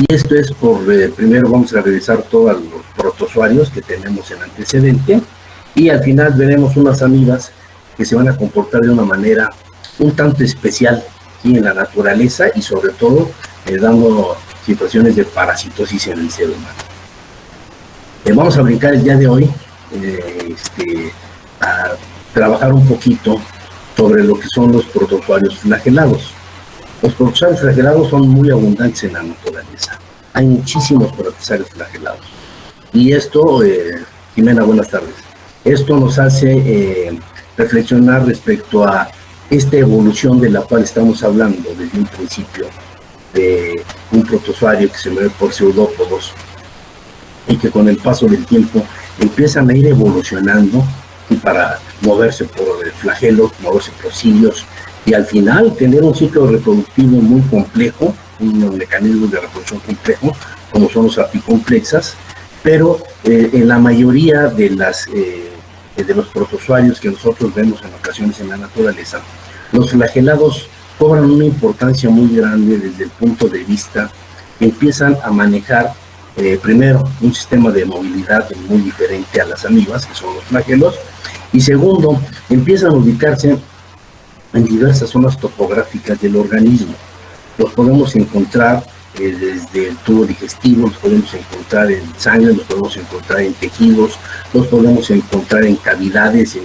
Y esto es por, primero vamos a revisar todos los protozoarios que tenemos en antecedente, y al final veremos unas amibas que se van a comportar de una manera un tanto especial, ¿sí?, en la naturaleza, y sobre todo dando situaciones de parasitosis en el ser humano. Vamos a brincar el día de hoy a trabajar un poquito sobre lo que son los protozoarios flagelados. Los protozoarios flagelados son muy abundantes en la naturaleza. Hay muchísimos protozoarios flagelados. Y esto, Jimena, buenas tardes. Esto nos hace reflexionar respecto a esta evolución de la cual estamos hablando desde un principio, de un protozoario que se mueve por pseudópodos y que con el paso del tiempo empiezan a ir evolucionando y para moverse por flagelos, moverse por cilios, y al final tener un ciclo reproductivo muy complejo, unos mecanismos de reproducción complejo, como son los apicomplexas, pero en la mayoría de los protozoarios que nosotros vemos en ocasiones en la naturaleza, los flagelados cobran una importancia muy grande desde el punto de vista que empiezan a manejar primero un sistema de movilidad muy diferente a las amibas, que son los flagelos, y segundo, empiezan a ubicarse en diversas zonas topográficas del organismo. Los podemos encontrar desde el tubo digestivo, los podemos encontrar en sangre, los podemos encontrar en tejidos, los podemos encontrar en cavidades, en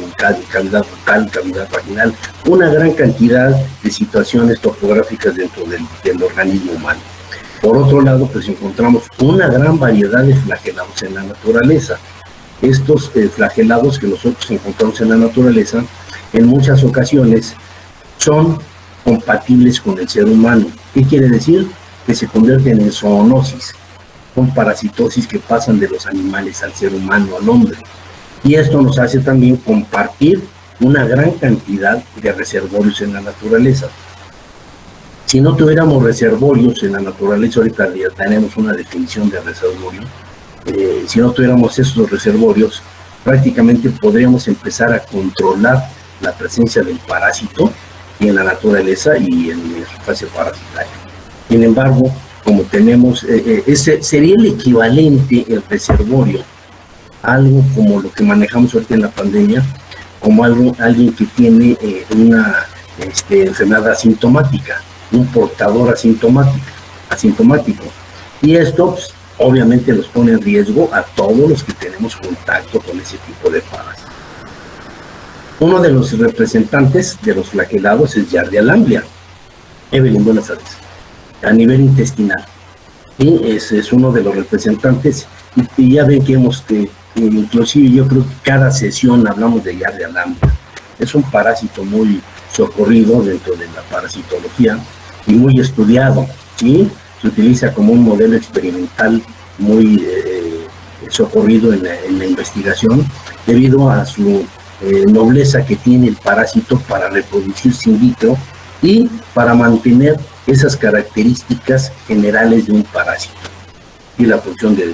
cavidad bucal, cavidad vaginal, una gran cantidad de situaciones topográficas dentro del organismo humano. Por otro lado, pues encontramos una gran variedad de flagelados en la naturaleza. Estos flagelados que nosotros encontramos en la naturaleza, en muchas ocasiones, son compatibles con el ser humano. ¿Qué quiere decir? Que se convierten en zoonosis, con parasitosis que pasan de los animales al ser humano, al hombre. Y esto nos hace también compartir una gran cantidad de reservorios en la naturaleza. Si no tuviéramos reservorios en la naturaleza, ahorita ya tenemos una definición de reservorio, si no tuviéramos esos reservorios, prácticamente podríamos empezar a controlar la presencia del parásito y en la naturaleza y en su fase parasitaria. Sin embargo, como tenemos, ese sería el equivalente, el reservorio, algo como lo que manejamos ahorita en la pandemia, como alguien que tiene una enfermedad asintomática, un portador asintomático. Y esto, pues, obviamente, los pone en riesgo a todos los que tenemos contacto con ese tipo de parásitos. Uno de los representantes de los flagelados es Giardia lamblia. Evelyn, buenas tardes. A nivel intestinal. Y ese es uno de los representantes. Y ya ven que inclusive yo creo que cada sesión hablamos de Giardia lamblia. Es un parásito muy socorrido dentro de la parasitología y muy estudiado, ¿sí? Se utiliza como un modelo experimental muy socorrido en la investigación debido a su nobleza que tiene el parásito para reproducirse in vitro y para mantener esas características generales de un parásito y la función de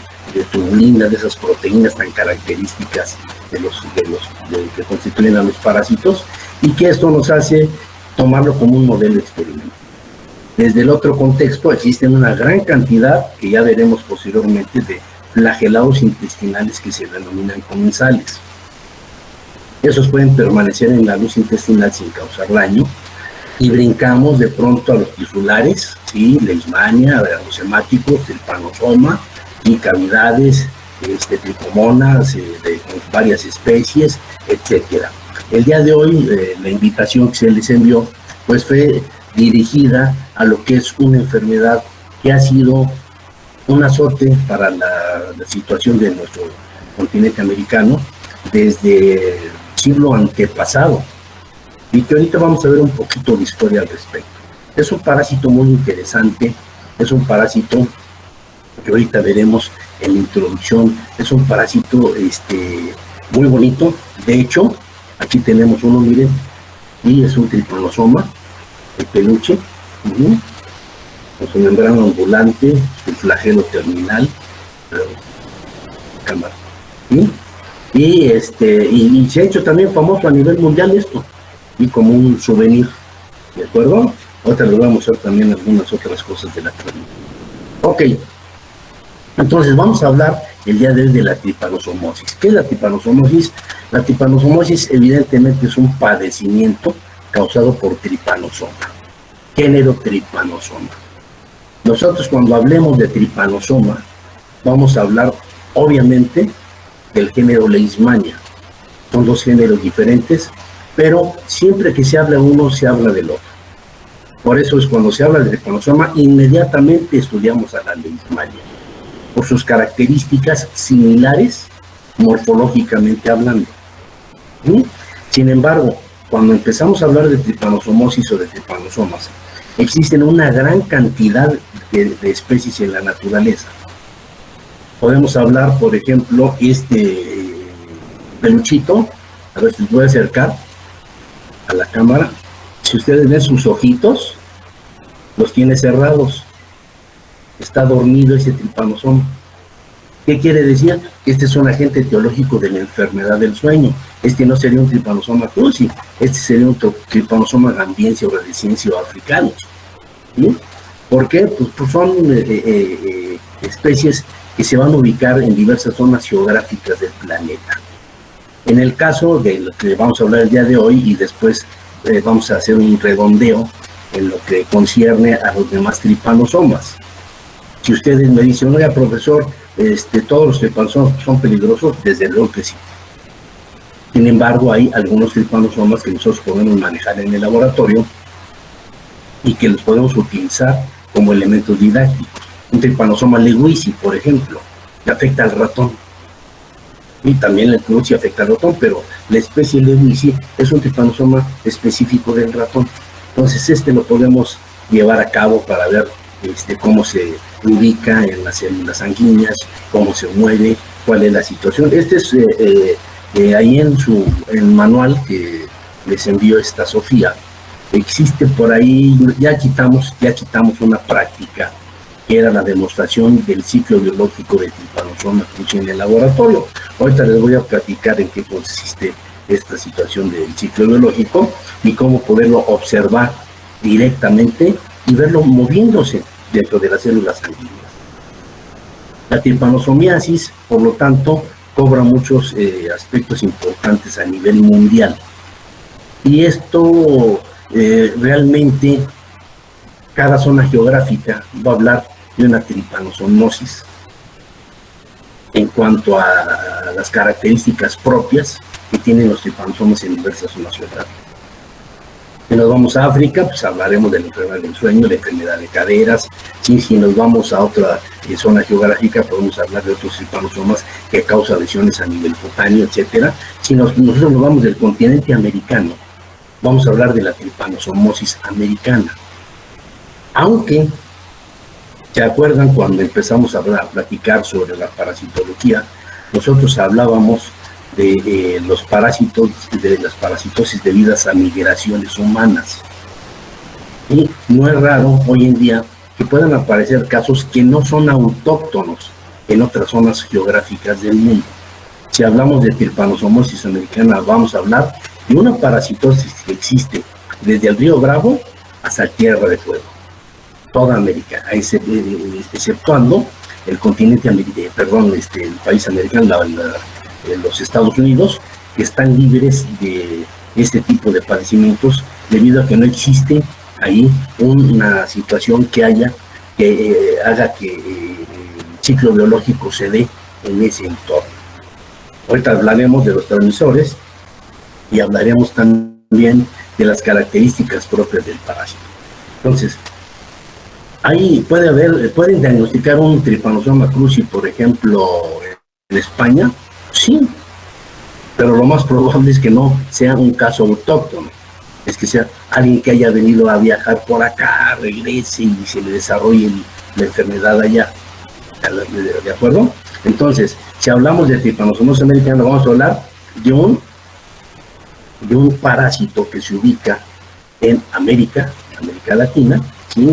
tubulina, de esas proteínas tan características que constituyen a los parásitos, y que esto nos hace tomarlo como un modelo experimental. Desde el otro contexto existen una gran cantidad, que ya veremos posteriormente, de flagelados intestinales que se denominan comensales. Esos pueden permanecer en la luz intestinal sin causar daño, y brincamos de pronto a los tisulares, ¿sí? Leishmania, a los hemáticos, el panosoma, y cavidades, tricomonas, de varias especies, etcétera. El día de hoy, la invitación que se les envió, pues fue dirigida a lo que es una enfermedad que ha sido un azote para la situación de nuestro continente americano desde el siglo antepasado, y que ahorita vamos a ver un poquito de historia al respecto. Es un parásito muy interesante, es un parásito que ahorita veremos en la introducción, es un parásito muy bonito. De hecho, aquí tenemos uno, miren, y es un tripanosoma, el peluche, con su membrana ambulante, el flagelo terminal, cámara, y se ha hecho también famoso a nivel mundial esto, y como un souvenir, ¿de acuerdo? Ahorita les voy a mostrar también algunas otras cosas de la actualidad. Ok, entonces vamos a hablar el día de hoy de la tripanosomosis. ¿Qué es la tripanosomosis? La tripanosomosis evidentemente es un padecimiento causado por tripanosoma, género tripanosoma. Nosotros cuando hablemos de tripanosoma vamos a hablar obviamente del género Leishmania. Son dos géneros diferentes, pero siempre que se habla uno se habla del otro. Por eso es cuando se habla de tripanosoma inmediatamente estudiamos a la Leishmania, por sus características similares morfológicamente hablando. Sin embargo, cuando empezamos a hablar de tripanosomosis o de tripanosomas, existen una gran cantidad de especies en la naturaleza. Podemos hablar, por ejemplo, este peluchito, a ver si les voy a acercar a la cámara. Si ustedes ven sus ojitos, los tiene cerrados. Está dormido ese tripanosoma. ¿Qué quiere decir? Que este es un agente etiológico de la enfermedad del sueño. Este no sería un tripanosoma cruzi, este sería un tripanosoma gambiense o rhodesiense o africano. ¿Sí? ¿Por qué? Pues son especies que se van a ubicar en diversas zonas geográficas del planeta. En el caso de lo que vamos a hablar el día de hoy y después vamos a hacer un redondeo en lo que concierne a los demás tripanosomas. Si ustedes me dicen, oiga, profesor, todos los tripanosomas son peligrosos, desde luego que sí. Sin embargo, hay algunos tripanosomas que nosotros podemos manejar en el laboratorio y que los podemos utilizar como elementos didácticos. Un tripanosoma lewisi, por ejemplo, que afecta al ratón. Y también el cruzi afecta al ratón, pero la especie lewisi es un tripanosoma específico del ratón. Entonces lo podemos llevar a cabo para ver cómo se ubica en las células sanguíneas, cómo se mueve, cuál es la situación. Es ahí en el manual que les envió esta Sofía. Existe por ahí, ya quitamos una práctica que era la demostración del ciclo biológico de tripanosoma cruzi en el laboratorio. Ahorita les voy a platicar en qué consiste esta situación del ciclo biológico y cómo poderlo observar directamente y verlo moviéndose dentro de las células sanguíneas. La tripanosomiasis, por lo tanto, cobra muchos aspectos importantes a nivel mundial. Y esto realmente, cada zona geográfica va a hablar de una tripanosomosis en cuanto a las características propias que tienen los tripanosomas en diversas zonas geográficas. Si nos vamos a África, pues hablaremos de la enfermedad del sueño, la enfermedad de caderas. Si nos vamos a otra zona geográfica, podemos hablar de otros tripanosomas que causan lesiones a nivel cutáneo, etcétera. Si nosotros nos vamos del continente americano, vamos a hablar de la tripanosomosis americana. Aunque, ¿se acuerdan cuando empezamos a platicar sobre la parasitología? Nosotros hablábamos de los parásitos, de las parasitosis debidas a migraciones humanas. Y no es raro hoy en día que puedan aparecer casos que no son autóctonos en otras zonas geográficas del mundo. Si hablamos de tripanosomosis americana, vamos a hablar de una parasitosis que existe desde el río Bravo hasta Tierra de Fuego, toda América, exceptuando el continente americano, el país americano, los Estados Unidos, que están libres de este tipo de padecimientos debido a que no existe ahí una situación que haga que el ciclo biológico se dé en ese entorno. Ahorita hablaremos de los transmisores y hablaremos también de las características propias del parásito. Entonces, ahí pueden diagnosticar un tripanosoma cruzi, por ejemplo, en España. Sí, pero lo más probable es que no sea un caso autóctono, es que sea alguien que haya venido a viajar por acá, regrese y se le desarrolle la enfermedad allá. ¿De acuerdo? Entonces, si hablamos de tripanosomosis americana, vamos a hablar de un parásito que se ubica en América Latina, ¿sí?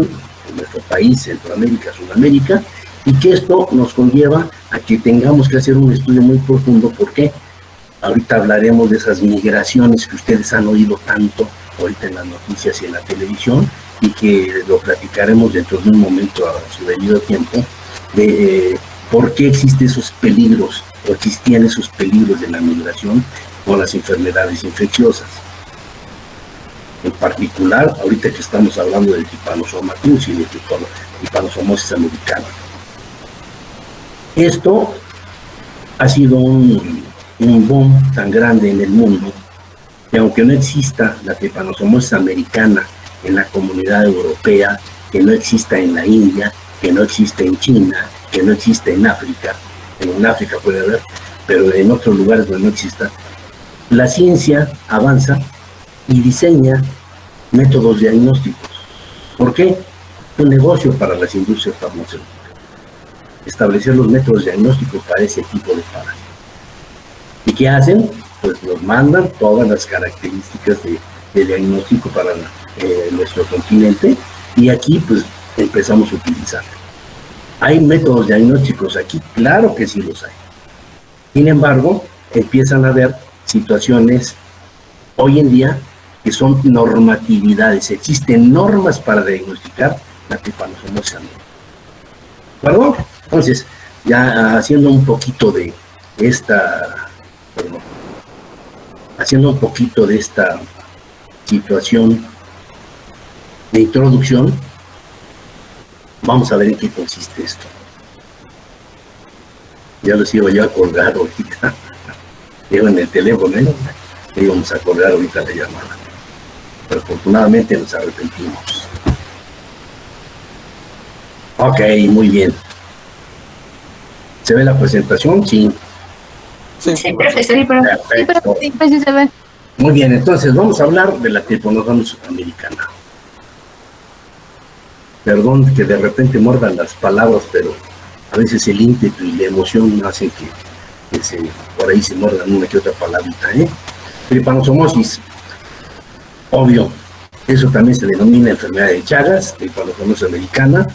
En nuestro país, Centroamérica, Sudamérica, y que esto nos conlleva a que tengamos que hacer un estudio muy profundo. ¿Por qué? Ahorita hablaremos de esas migraciones que ustedes han oído tanto ahorita en las noticias y en la televisión, y que lo platicaremos dentro de un momento a su debido tiempo, de por qué existen esos peligros, o existían esos peligros de la migración con las enfermedades infecciosas. En particular, ahorita que estamos hablando del Trypanosoma cruzi y del Trypanosomosis americana. Esto ha sido un boom tan grande en el mundo que, aunque no exista la Trypanosomosis americana en la comunidad europea, que no exista en la India, que no existe en China, que no existe en África puede haber, pero en otros lugares donde no exista, la ciencia avanza y diseña métodos diagnósticos. ¿Por qué? Un negocio para las industrias farmacéuticas. Establecer los métodos diagnósticos para ese tipo de parásitos. ¿Y qué hacen? Pues nos mandan todas las características de diagnóstico para nuestro continente, y aquí pues empezamos a utilizarlo. ¿Hay métodos diagnósticos aquí? Claro que sí los hay. Sin embargo, empiezan a haber situaciones hoy en día que son normatividades. Existen normas para diagnosticar la Trypanosomosis americana. ¿Perdón? Entonces, ya haciendo un poquito de esta situación de introducción, vamos a ver en qué consiste esto. Ya los iba yo a colgar ahorita. Llevo en el teléfono, que íbamos a colgar ahorita la llamada. Pero afortunadamente nos arrepentimos. Ok, muy bien. ¿Se ve la presentación? Sí. Sí, profesor. Sí, se ve. Muy bien, entonces vamos a hablar de la Trypanosomosis americana. Perdón que de repente muerdan las palabras, pero a veces el ímpetu y la emoción hacen que por ahí se muerdan una que otra palabrita. Trypanosomosis, obvio, eso también se denomina enfermedad de Chagas, Trypanosomosis americana,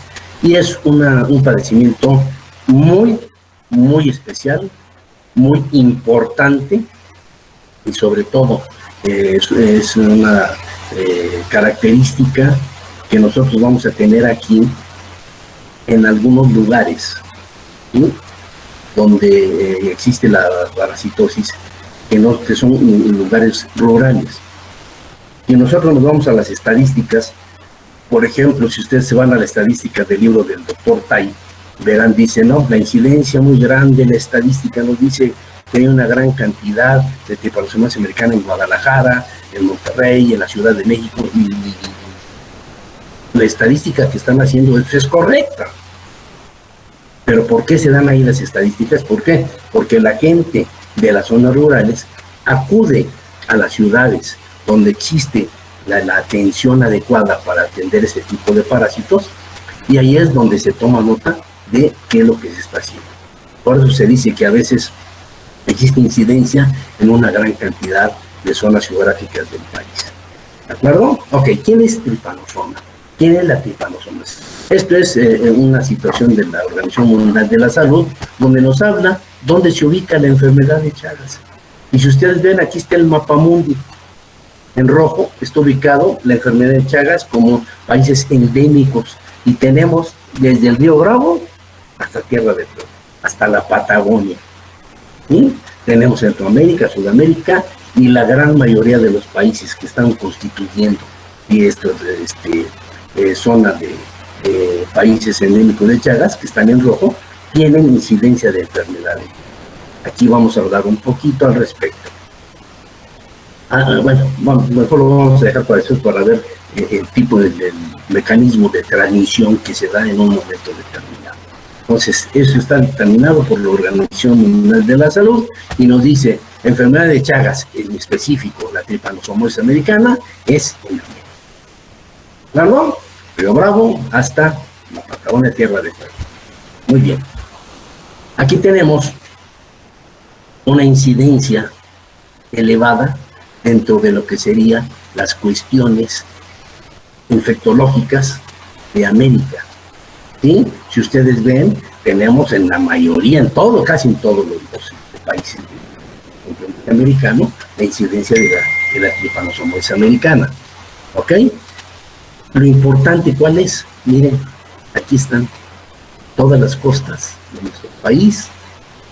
y es un padecimiento muy, muy especial, muy importante, y sobre todo es una característica que nosotros vamos a tener aquí en algunos lugares, ¿sí?, donde existe la parasitosis, que son lugares rurales. Y nosotros nos vamos a las estadísticas. Por ejemplo, si ustedes se van a la estadística del libro del doctor Tai, verán, dice, no, la incidencia muy grande, la estadística nos dice que hay una gran cantidad de Trypanosomosis americana en Guadalajara, en Monterrey, en la Ciudad de México, y la estadística que están haciendo es correcta. Pero ¿por qué se dan ahí las estadísticas? ¿Por qué? Porque la gente de las zonas rurales acude a las ciudades donde existe la atención adecuada para atender ese tipo de parásitos, y ahí es donde se toma nota de qué es lo que se está haciendo. Por eso se dice que a veces existe incidencia en una gran cantidad de zonas geográficas del país. ¿De acuerdo? Ok, ¿quién es Trypanosoma? ¿Quién es la Trypanosomosis? Esto es una situación de la Organización Mundial de la Salud, donde nos habla dónde se ubica la enfermedad de Chagas. Y si ustedes ven, aquí está el mapamundi. En rojo está ubicado la enfermedad de Chagas como países endémicos. Y tenemos desde el río Bravo hasta Tierra de Fuego, hasta la Patagonia. ¿Sí? Tenemos Centroamérica, Sudamérica y la gran mayoría de los países que están constituyendo y zona de países endémicos de Chagas, que están en rojo, tienen incidencia de enfermedades. Aquí vamos a hablar un poquito al respecto. Bueno, mejor lo vamos a dejar para eso, para ver el tipo de mecanismo de transmisión que se da en un momento determinado. Entonces, eso está determinado por la Organización Mundial de la Salud y nos dice, enfermedad de Chagas, en específico, la Trypanosomosis americana, es endémica. ¿Claro? Río Bravo hasta la Patagonia, Tierra de Fuego. Muy bien. Aquí tenemos una incidencia elevada dentro de lo que serían las cuestiones infectológicas de América. ¿Sí? Si ustedes ven, tenemos en la mayoría, casi en todos los países del continente americano, la incidencia de la Trypanosomosis americana. ¿Ok? Lo importante, ¿cuál es? Miren, aquí están todas las costas de nuestro país,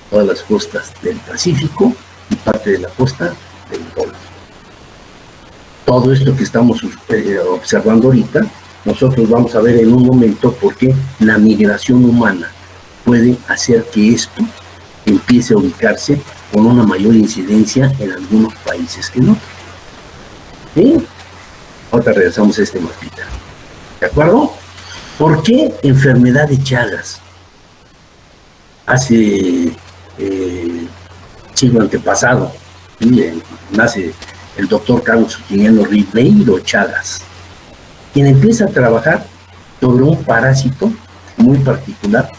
todas las costas del Pacífico y parte de la costa del Golfo. Todo esto que estamos observando ahorita, nosotros vamos a ver en un momento por qué la migración humana puede hacer que esto empiece a ubicarse con una mayor incidencia en algunos países que no. ¿Sí? Ahora regresamos a este mapita. ¿De acuerdo? ¿Por qué enfermedad de Chagas? Hace siglo antepasado, nace el doctor Carlos Justiniano Ribeiro Chagas, quien empieza a trabajar sobre un parásito muy particular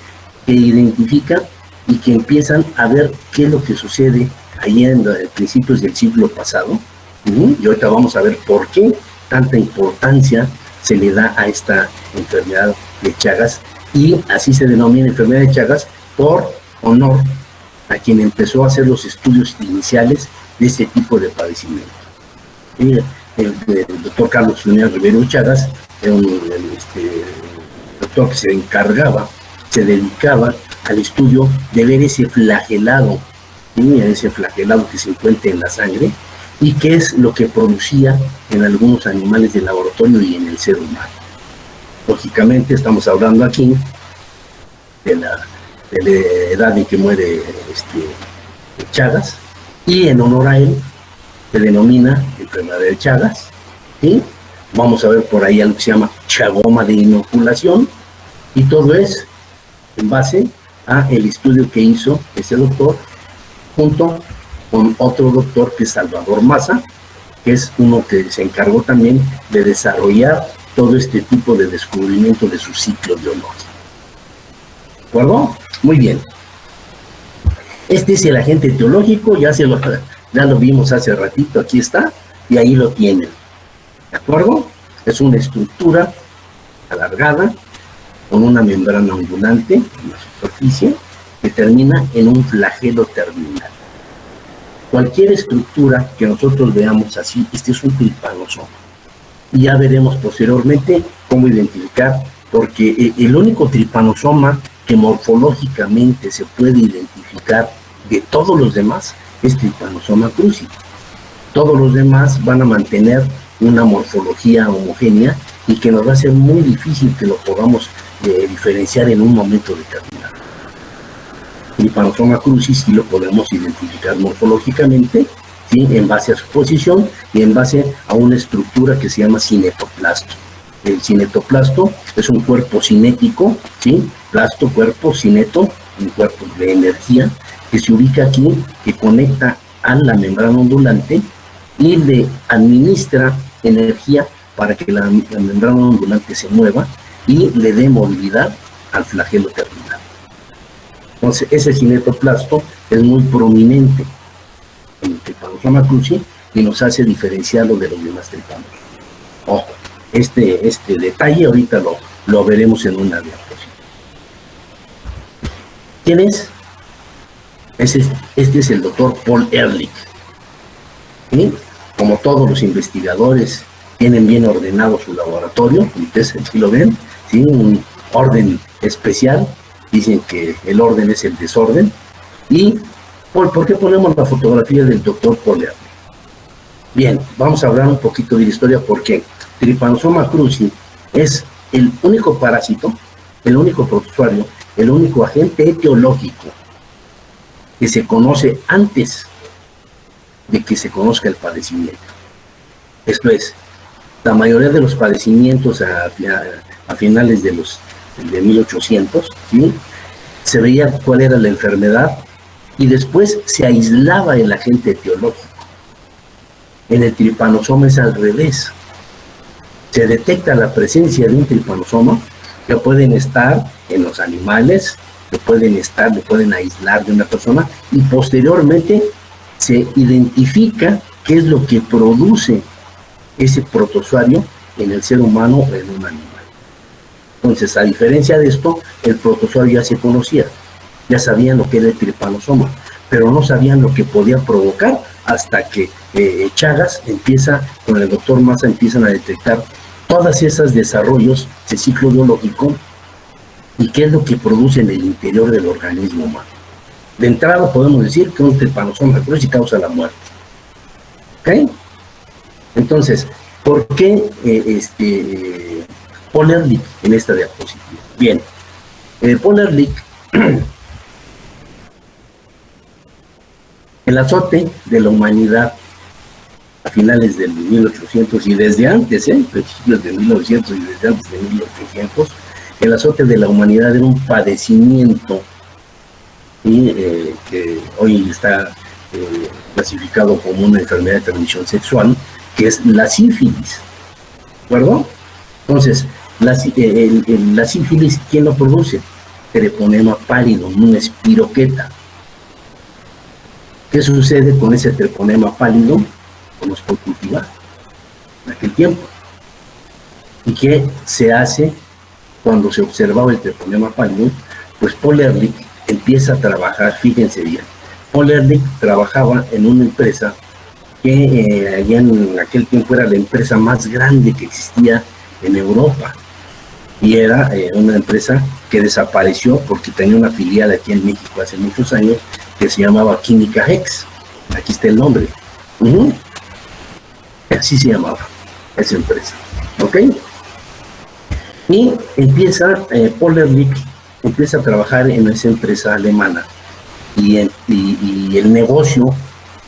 que identifica y que empiezan a ver qué es lo que sucede allí en principios del siglo pasado. Y ahorita vamos a ver por qué tanta importancia se le da a esta enfermedad de Chagas, y así se denomina enfermedad de Chagas por honor a quien empezó a hacer los estudios iniciales de este tipo de padecimiento. El doctor Carlos Justiniano Ribeiro Chagas era un doctor que se dedicaba al estudio de ver ese flagelado, ese flagelado que se encuentra en la sangre y qué es lo que producía en algunos animales de laboratorio y en el ser humano. Lógicamente estamos hablando aquí de la edad en que muere Chagas, y en honor a él se denomina enfermedad de Chagas. ¿Sí? Vamos a ver por ahí algo que se llama chagoma de inoculación, y todo es en base a el estudio que hizo ese doctor junto con otro doctor que es Salvador Maza, que es uno que se encargó también de desarrollar todo este tipo de descubrimiento de su ciclo biológico. ¿De acuerdo? Muy bien. Este es el agente etiológico, ya lo vimos hace ratito, aquí está, y ahí lo tienen. ¿De acuerdo? Es una estructura alargada con una membrana ondulante en la superficie que termina en un flagelo terminal. Cualquier estructura que nosotros veamos así, este es un tripanosoma. Y ya veremos posteriormente cómo identificar, porque el único tripanosoma que morfológicamente se puede identificar de todos los demás es Trypanosoma cruzi. Todos los demás van a mantener una morfología homogénea y que nos va a ser muy difícil que lo podamos diferenciar en un momento determinado. Trypanosoma cruzi sí lo podemos identificar morfológicamente, ¿sí? En base a su posición y en base a una estructura que se llama cinetoplasto. El cinetoplasto es un cuerpo cinético, ¿sí? Plasto, cuerpo, cineto, un cuerpo de energía que se ubica aquí, que conecta a la membrana ondulante y le administra energía para que la membrana ondulante se mueva y le dé movilidad al flagelo terminal. Entonces, ese cinetoplasto es muy prominente en el Trypanosoma cruzi y nos hace diferenciarlo de los demás trypanosomas. Ojo, este detalle ahorita lo veremos en una diapositiva. ¿Quién es? Este es el doctor Paul Ehrlich. ¿Sí? Como todos los investigadores tienen bien ordenado su laboratorio, ustedes aquí lo ven, ¿sí? Un orden especial, dicen que el orden es el desorden. ¿Y por qué ponemos la fotografía del doctor Paul Ehrlich? Bien, vamos a hablar un poquito de la historia, porque Trypanosoma cruzi es el único parásito, el único protozoario, el único agente etiológico que se conoce antes de que se conozca el padecimiento. Esto es, la mayoría de los padecimientos a finales de 1800, ¿sí? Se veía cuál era la enfermedad y después se aislaba el agente etiológico. En el trypanosoma es al revés. Se detecta la presencia de un trypanosoma que pueden estar en los animales, que le pueden aislar de una persona, y posteriormente se identifica qué es lo que produce ese protozoario en el ser humano o en un animal. Entonces, a diferencia de esto, el protozoario ya se conocía, ya sabían lo que era el trypanosoma, pero no sabían lo que podía provocar hasta que Chagas con el doctor Maza empiezan a detectar todas esas desarrollos de ciclo biológico y qué es lo que produce en el interior del organismo humano. De entrada podemos decir que un Trypanosoma cruzi causa la muerte. ¿Ok? Entonces, ¿por qué Paul Ehrlich en esta diapositiva? Bien, Paul Ehrlich, el azote de la humanidad a finales del 1800 y desde antes, principios de 1900 y desde antes de 1800, el azote de la humanidad era un padecimiento que hoy está clasificado como una enfermedad de transmisión sexual, que es la sífilis, ¿de acuerdo? Entonces, la sífilis, ¿quién lo produce? Treponema pallidum, una espiroqueta. ¿Qué sucede con ese treponema pallidum? ¿Cómo se puede cultivar en aquel tiempo? ¿Y qué se hace cuando se observaba el treponema pallidum? Pues Paul Ehrlich empieza a trabajar, fíjense bien, Paul Ehrlich trabajaba en una empresa que allá en aquel tiempo era la empresa más grande que existía en Europa, y era una empresa que desapareció porque tenía una filial aquí en México hace muchos años que se llamaba Química Hex. Aquí está el nombre. Así se llamaba esa empresa. ¿Ok? Y empieza, Paul Ehrlich empieza a trabajar en esa empresa alemana, y el negocio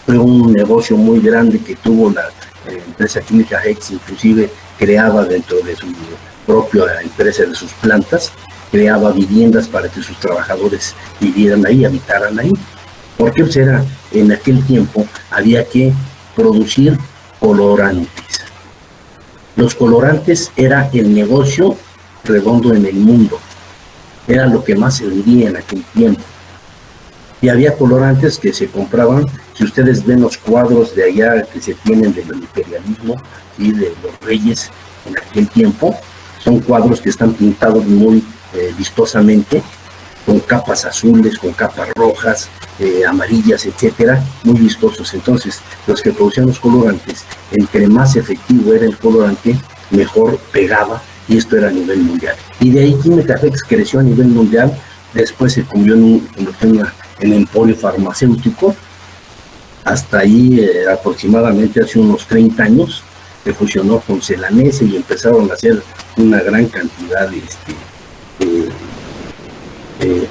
fue un negocio muy grande que tuvo la empresa Química Hex, inclusive creaba dentro de su propia empresa, de sus plantas, creaba viviendas para que sus trabajadores vivieran ahí, habitaran ahí. Porque pues en aquel tiempo había que producir colorantes. Los colorantes era el negocio redondo en el mundo, era lo que más se vendía en aquel tiempo. Y había colorantes que se compraban, si ustedes ven los cuadros de allá que se tienen del imperialismo y de los reyes en aquel tiempo, son cuadros que están pintados muy vistosamente, con capas azules, con capas rojas, amarillas, etcétera, muy vistosos. Entonces, los que producían los colorantes, entre más efectivo era el colorante, mejor pegaba, y esto era a nivel mundial. Y de ahí Química Hex creció a nivel mundial, después se convirtió en emporio farmacéutico, hasta ahí aproximadamente hace unos 30 años, se fusionó con Celanese y empezaron a hacer una gran cantidad de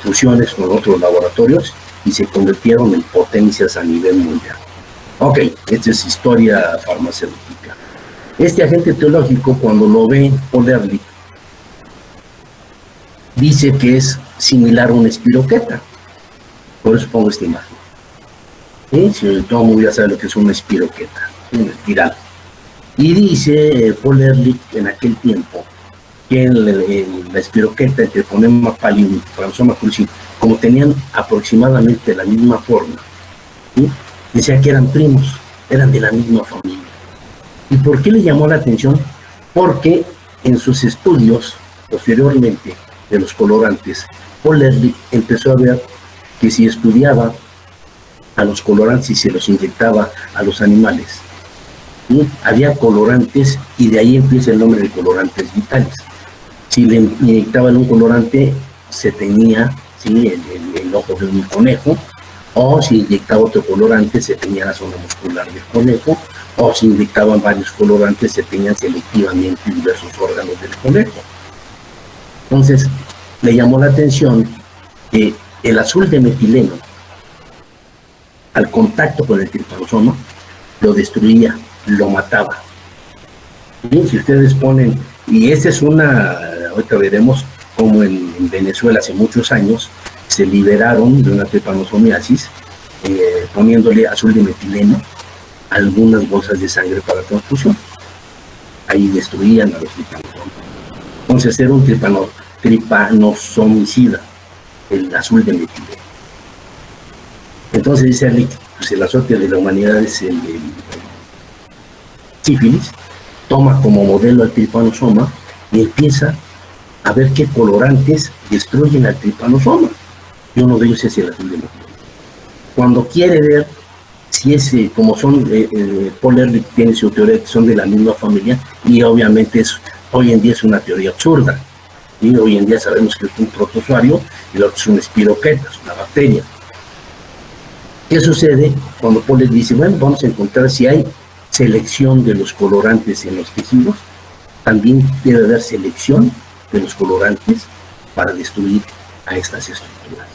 fusiones con otros laboratorios y se convirtieron en potencias a nivel mundial. Ok, esta es historia farmacéutica. Este agente teológico, cuando lo ve Paul Ehrlich, dice que es similar a una espiroqueta. Por eso pongo esta imagen. Si todo el mundo ya sabe lo que es una espiroqueta, una espiral. Y dice Paul Ehrlich en aquel tiempo que en la espiroqueta, el Treponema pallidum, Trypanosoma cruzi, como tenían aproximadamente la misma forma, ¿sí? Decía que eran primos, eran de la misma familia. ¿Y por qué le llamó la atención? Porque en sus estudios posteriormente de los colorantes, Paul Ehrlich empezó a ver que si estudiaba a los colorantes y se los inyectaba a los animales, ¿sí? Había colorantes, y de ahí empieza el nombre de colorantes vitales. Si le inyectaban un colorante, se tenía, ¿sí?, el ojo de un conejo, o si inyectaba otro colorante, se tenía la zona muscular del conejo, o si inyectaban varios colorantes, se tenían selectivamente diversos órganos del conejo. Entonces, le llamó la atención que el azul de metileno, al contacto con el Trypanosoma, lo destruía, lo mataba. Y si ustedes ponen, y esta es ahorita veremos cómo en Venezuela hace muchos años se liberaron de una trypanosomiasis, poniéndole azul de metileno a algunas bolsas de sangre para transfusión. Ahí destruían a los Trypanosomas. Entonces era un trypanosomicida, el azul de metileno. Entonces dice Ehrlich, pues el azote de la humanidad es el sífilis, toma como modelo al Trypanosoma y empieza a ver qué colorantes destruyen al Trypanosoma. Y uno de ellos es el azul de metileno. Cuando quiere ver si como son, Paul Ehrlich tiene su teoría que son de la misma familia, y obviamente es Hoy en día es una teoría absurda. Y hoy en día sabemos que es un protozoario y lo otro es un espiroqueta, es una bacteria. ¿Qué sucede cuando Paul dice, bueno, vamos a encontrar si hay selección de los colorantes en los tejidos? También debe haber selección de los colorantes para destruir a estas estructuras.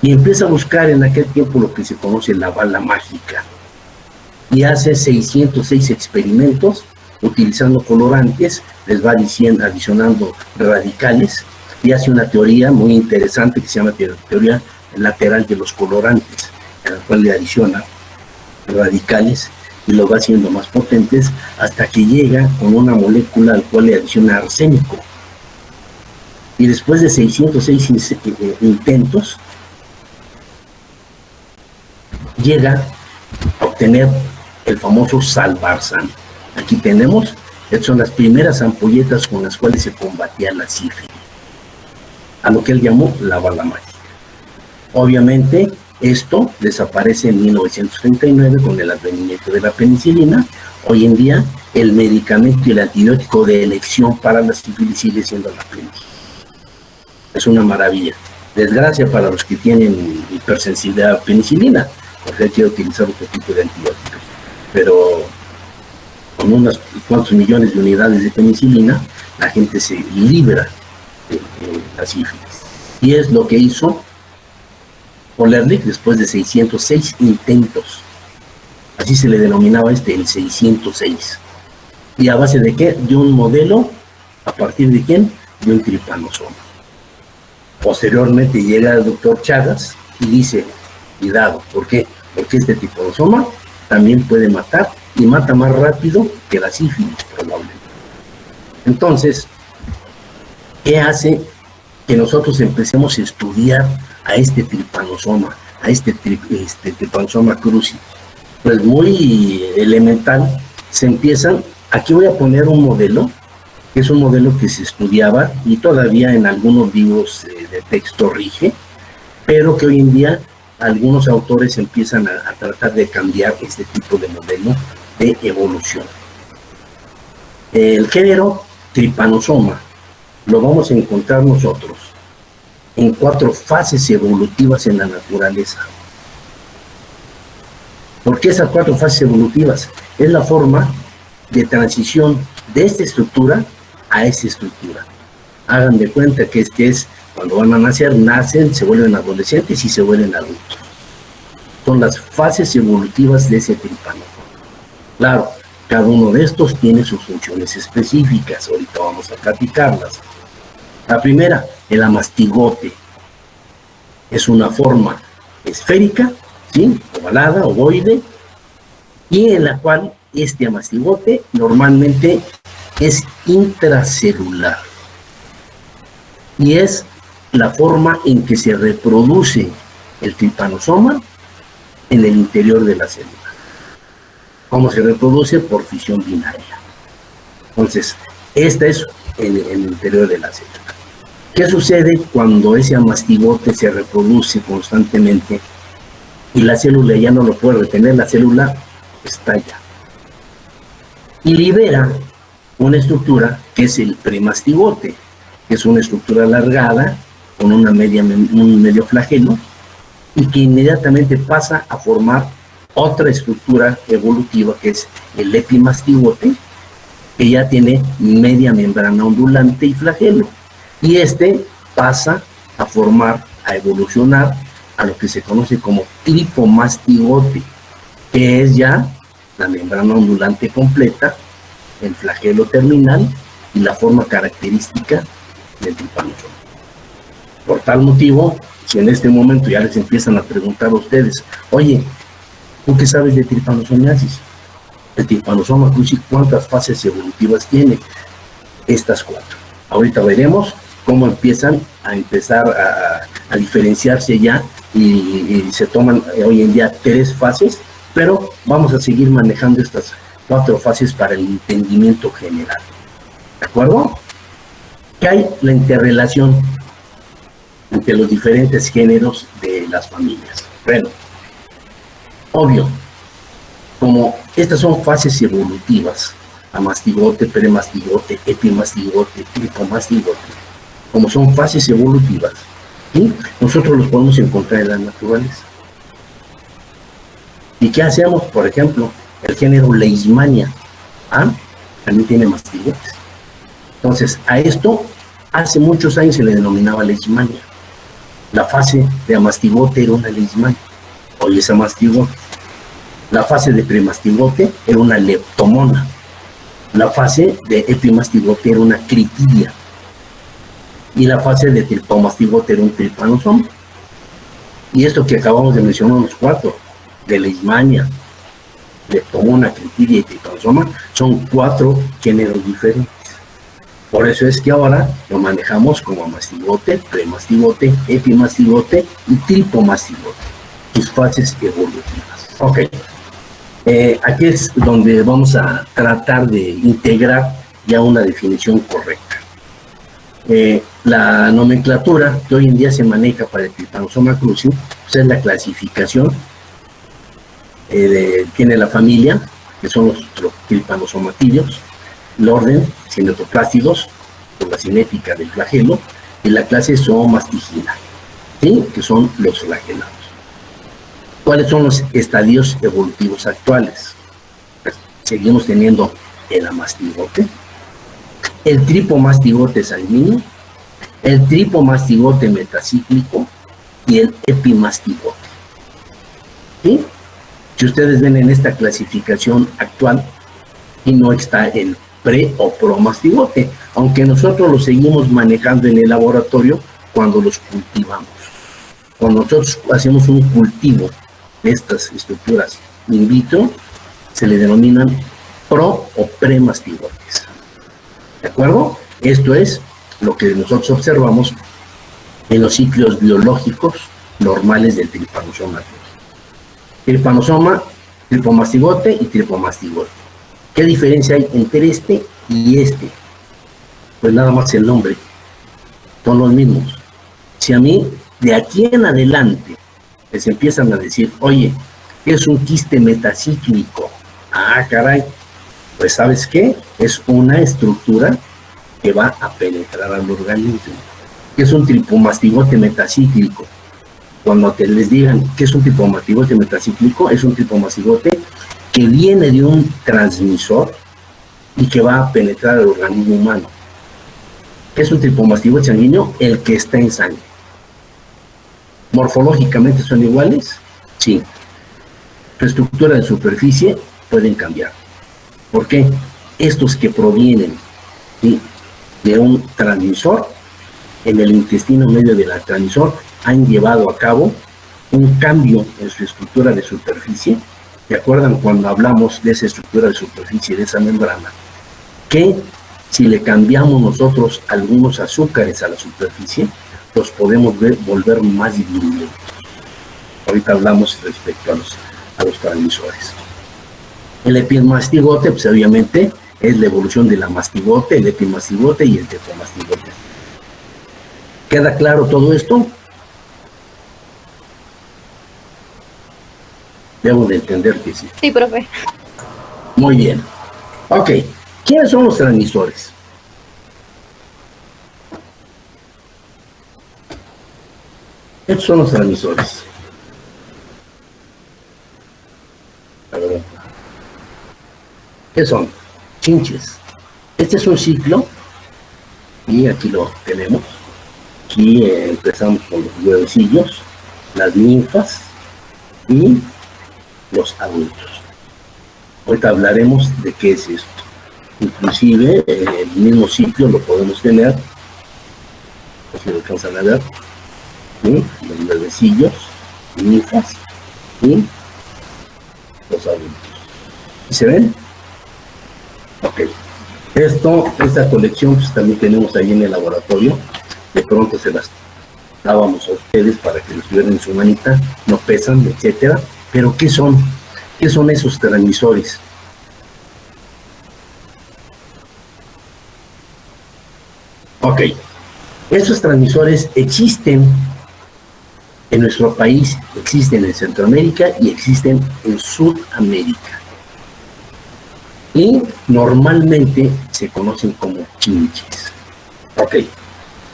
Y empieza a buscar en aquel tiempo lo que se conoce la bala mágica. Y hace 606 experimentos utilizando colorantes, les va diciendo, adicionando radicales, y hace una teoría muy interesante que se llama teoría lateral de los colorantes, en la cual le adiciona radicales y los va haciendo más potentes hasta que llega con una molécula al cual le adiciona arsénico. Y después de 606 intentos, llega a obtener el famoso Salvarsan. Aquí tenemos, estas son las primeras ampolletas con las cuales se combatía la sífilis, a lo que él llamó la bala mágica. Obviamente, esto desaparece en 1939 con el advenimiento de la penicilina. Hoy en día, el medicamento y el antibiótico de elección para la sífilis sigue siendo la penicilina. Es una maravilla. Desgracia para los que tienen hipersensibilidad a la penicilina, porque hay que utilizar otro tipo de antibióticos. Pero con unos cuantos millones de unidades de penicilina, la gente se libra de la sífilis. Y es lo que hizo Paul Ehrlich después de 606 intentos. Así se le denominaba el 606. ¿Y a base de qué? De un modelo, ¿a partir de quién? De un tripanosoma. Posteriormente llega el doctor Chagas y dice, cuidado, ¿por qué? Porque este tripanosoma también puede matar y mata más rápido que la sífilis, probablemente. Entonces, ¿qué hace que nosotros empecemos a estudiar a este tripanosoma, a este tripanosoma cruzi? Pues muy elemental, se empiezan, aquí voy a poner un modelo, que es un modelo que se estudiaba y todavía en algunos libros de texto rige, pero que hoy en día algunos autores empiezan a tratar de cambiar este tipo de modelo de evolución. El género tripanosoma lo vamos a encontrar nosotros en 4 fases evolutivas en la naturaleza. ¿Por qué esas 4 fases evolutivas? Es la forma de transición de esta estructura a esta estructura. Hagan de cuenta que es cuando van a nacer, nacen, se vuelven adolescentes y se vuelven adultos. Son las fases evolutivas de ese tripanosoma. Claro, cada uno de estos tiene sus funciones específicas, ahorita vamos a platicarlas. La primera, el amastigote. Es una forma esférica, ¿sí? Ovalada, ovoide, y en la cual este amastigote normalmente es intracelular. Y es la forma en que se reproduce el tripanosoma en el interior de la célula. ¿Cómo se reproduce? Por fisión binaria. Entonces, esta es en el interior de la célula. ¿Qué sucede cuando ese amastigote se reproduce constantemente y la célula ya no lo puede retener? La célula estalla y libera una estructura que es el premastigote, que es una estructura alargada con un medio flagelo y que inmediatamente pasa a formar otra estructura evolutiva que es el epimastigote, que ya tiene media membrana ondulante y flagelo. Y este pasa a formar, a evolucionar a lo que se conoce como tripomastigote, que es ya la membrana ondulante completa, el flagelo terminal y la forma característica del tripanosoma. Por tal motivo, si en este momento ya les empiezan a preguntar a ustedes, oye, ¿tú qué sabes de tripanosomiasis? El tripanosoma cruzi, ¿cuántas fases evolutivas tiene? Estas 4. Ahorita veremos cómo empiezan a diferenciarse ya y se toman hoy en día 3 fases, pero vamos a seguir manejando estas 4 fases para el entendimiento general. ¿De acuerdo? ¿Qué hay? La interrelación entre los diferentes géneros de las familias. Bueno, obvio, como estas son fases evolutivas, amastigote, premastigote, epimastigote, tripomastigote. Como son fases evolutivas, ¿sí? Nosotros los podemos encontrar en la naturaleza. ¿Y qué hacemos? Por ejemplo, el género Leishmania, también tiene mastigotes. Entonces, a esto hace muchos años se le denominaba Leishmania. La fase de amastigote era una Leishmania, hoy es amastigote. La fase de premastigote era una leptomona. La fase de epimastigote era una critidia. Y la fase de tripomastigote era un trypanosoma. Y esto que acabamos de mencionar, los 4, de Leishmania, leptomona, critidia y trypanosoma, son 4 géneros diferentes. Por eso es que ahora lo manejamos como mastigote, premastigote, epimastigote y tripomastigote, sus fases evolutivas. Ok, aquí es donde vamos a tratar de integrar ya una definición correcta. La nomenclatura que hoy en día se maneja para el Trypanosoma cruzi, pues es la clasificación, tiene la familia, que son los trypanosomatidioides, el orden, cinetoplástidos, por la cinética del flagelo, y la clase Zoomastigina, ¿sí? Que son los flagelados. ¿Cuáles son los estadios evolutivos actuales? Pues seguimos teniendo el amastigote, el tripomastigote sanguíneo, el tripomastigote metacíclico y el epimastigote. ¿Sí? Si ustedes ven en esta clasificación actual, y no está el pre o promastigote, aunque nosotros lo seguimos manejando en el laboratorio cuando los cultivamos. Cuando nosotros hacemos un cultivo de estas estructuras in vitro, se le denominan pro o premastigotes. ¿De acuerdo? Esto es lo que nosotros observamos en los ciclos biológicos normales del trypanosoma. Trypanosoma, tripomastigote y tripomastigote. ¿Qué diferencia hay entre este y este? Pues nada más el nombre. Son los mismos. Si a mí, de aquí en adelante, les empiezan a decir, oye, es un quiste metacíclico. Ah, caray. Pues ¿sabes qué? Es una estructura que va a penetrar al organismo. Es un tripomastigote metacíclico. Cuando les digan que es un tripomastigote metacíclico, es un tripomastigote que viene de un transmisor y que va a penetrar al organismo humano. Es un tripomastigote sanguíneo, el que está en sangre. ¿Morfológicamente son iguales? Sí. Su estructura de superficie pueden cambiar. ¿Por qué? Estos que provienen, ¿sí?, de un transmisor, en el intestino medio del transmisor, han llevado a cabo un cambio en su estructura de superficie. ¿Se acuerdan cuando hablamos de esa estructura de superficie, de esa membrana? Que si le cambiamos nosotros algunos azúcares a la superficie, los podemos volver más diluidos. Ahorita hablamos respecto a los transmisores. El epimastigote, pues obviamente, es la evolución de la mastigote, el epimastigote y el tripomastigote. ¿Queda claro todo esto? Debo de entender que sí. Sí, profe. Muy bien. Ok. ¿Quiénes son los transmisores? Estos son los transmisores. A ver. ¿Qué son? Chinches. Este es un ciclo y aquí lo tenemos. Aquí empezamos con los huevecillos, las ninfas y los adultos. Ahorita hablaremos de qué es esto. Inclusive el mismo ciclo lo podemos tener, si lo alcanzan a ver, ¿sí?, los huevecillos, ninfas y los adultos. ¿Sí se ven? Ok. Esta colección pues también tenemos ahí en el laboratorio. De pronto se las dábamos a ustedes para que los tuvieran en su manita, no pesan, etcétera. Pero ¿qué son? ¿Qué son esos transmisores? Ok. Esos transmisores existen en nuestro país, existen en Centroamérica y existen en Sudamérica. y normalmente se conocen como chinches. Ok,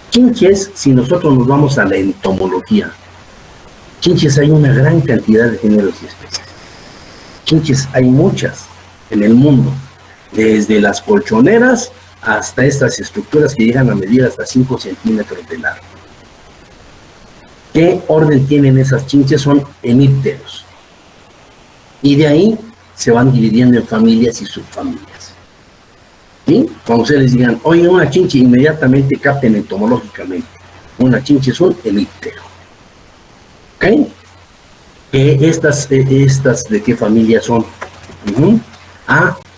chinches, si nosotros nos vamos a la entomología, chinches hay una gran cantidad de géneros y especies. Chinches hay muchas en el mundo, desde las colchoneras hasta estas estructuras que llegan a medir hasta 5 centímetros de largo. ¿Qué orden tienen esas chinches? Son hemípteros. Y de ahí se van dividiendo en familias y subfamilias. ¿Sí? Cuando ustedes les digan, oye, una chinche, inmediatamente capten entomológicamente. Una chinche es un hemíptero. ¿Ok? Estas ¿de qué familia son?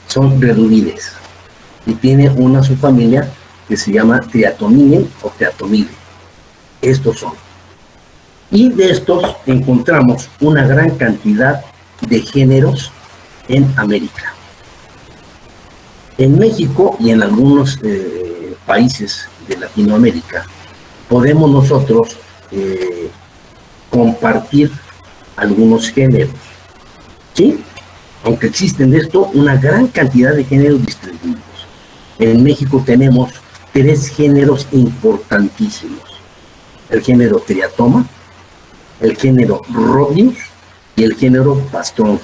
Son redulides. Y tiene una subfamilia que se llama Triatomine o Triatomide. Estos son. Y de estos encontramos una gran cantidad de géneros en América. En México y en algunos países de Latinoamérica podemos nosotros compartir algunos géneros, ¿sí? Aunque existen de esto una gran cantidad de géneros distribuidos. En México tenemos 3 géneros importantísimos: el género Triatoma, el género Rhodius y el género Pastrongyllus.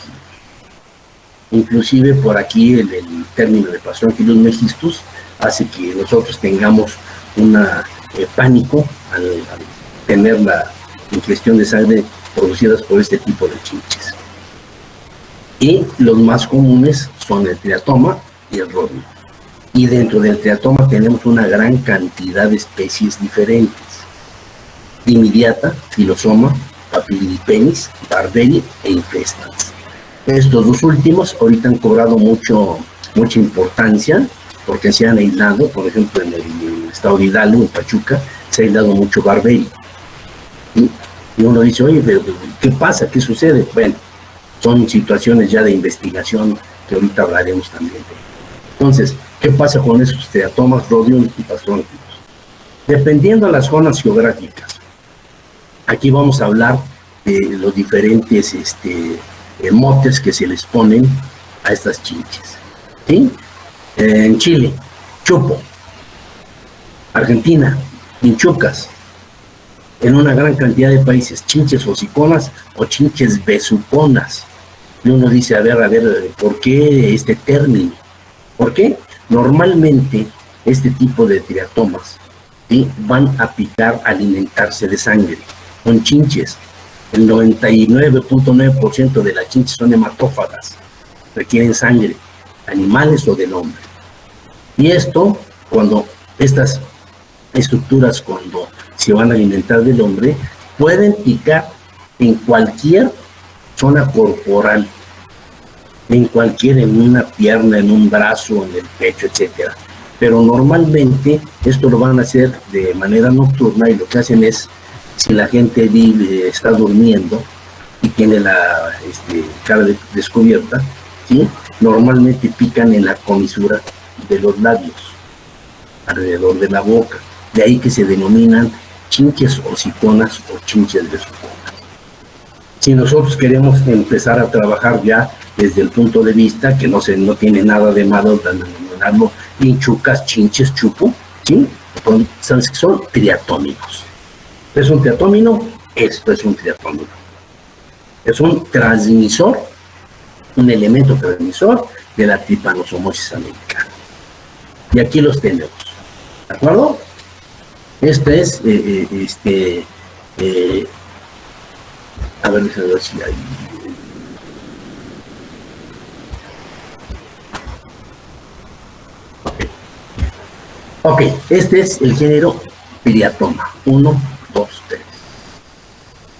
Inclusive por aquí el término de Pastrongyllus megistus hace que nosotros tengamos un pánico al tener la ingestión de sangre producidas por este tipo de chinches. Y los más comunes son el Triatoma y el Rhodius. Y dentro del Triatoma tenemos una gran cantidad de especies diferentes: Dimidiata, Filosoma, Papilipenis, Barberi e Infestans. Estos dos últimos ahorita han cobrado mucha importancia porque se han aislado. Por ejemplo, en el estado de Hidalgo, en Pachuca, se ha aislado mucho Barberi. Y uno dice, oye, pero ¿qué pasa? ¿Qué sucede? Bueno, son situaciones ya de investigación que ahorita hablaremos también. Entonces, ¿qué pasa con esos Triatomas, Rhodium y Pastrongyllus? Dependiendo de las zonas geográficas, aquí vamos a hablar de los diferentes motes que se les ponen a estas chinches. ¿Sí? En Chile, chupo. Argentina, pinchucas. En una gran cantidad de países, chinches hociconas o chinches besuconas. Y uno dice, a ver, ¿por qué este término? ¿Por qué? Normalmente este tipo de triatomas, ¿sí?, van a picar, a alimentarse de sangre. Son chinches. El 99.9% de las chinches son hematófagas, requieren sangre, animales o del hombre. Y esto, cuando estas estructuras, cuando se van a alimentar del hombre, pueden picar en cualquier zona corporal, en una pierna, en un brazo, en el pecho, etcétera. Pero normalmente esto lo van a hacer de manera nocturna, y lo que hacen es, si la gente está durmiendo y tiene la cara descubierta, ¿sí?, normalmente pican en la comisura de los labios, alrededor de la boca. De ahí que se denominan chinches hociconas o chinches besuconas. Si nosotros queremos empezar a trabajar ya desde el punto de vista que no tiene nada de malo denominarlo pinchucas, chinches, chupo, ¿sí?, son triatómicos. ¿Es un triatómino? Esto es un triatómino. Es un transmisor, un elemento transmisor de la Trypanosomosis americana. Y aquí los tenemos. ¿De acuerdo? Este es, a ver, déjame ver si hay. Ok, este es el género Triatoma. 1, 2, 3.